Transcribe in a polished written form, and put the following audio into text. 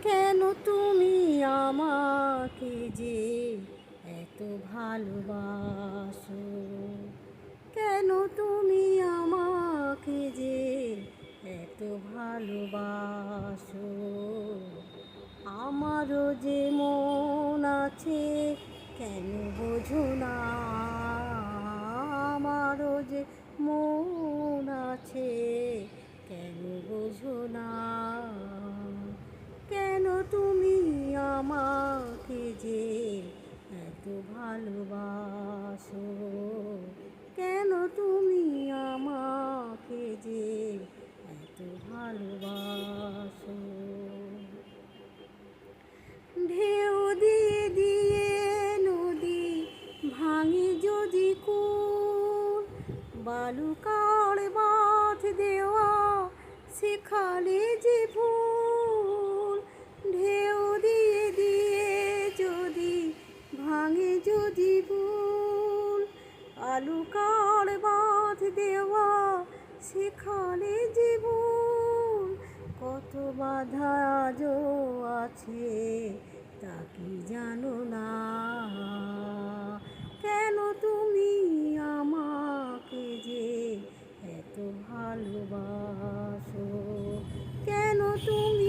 কেন তুমি আমাকে যে এত ভালোবাসো? কেন তুমি আমাকে যে এত ভালোবাসো? আমারও যে মন আছে, কেন বোঝো না? আমারও যে মন আছে, কেন বোঝো না? কেন তুমি আমাকে যে এত ভালোবাসো? কেন তুমি আমাকে যে এত ভালোবাসো? ঢেউ দিয়ে দিয়ে নদী ভাঙে যদি কূল, বালুকার বাঁধ দেওয়া সেখানে যে ভুল। ঢেউ দিয়ে দিয়ে যদি ভাঙে যদি ভুল, বালুকার বাঁধ দেওয়া সেখানে যে ভুল। কত বাধা আজও আছে তা কি জানো না? কেন তুমি আমাকে যে এত ভালোবাসো? কেন তুমি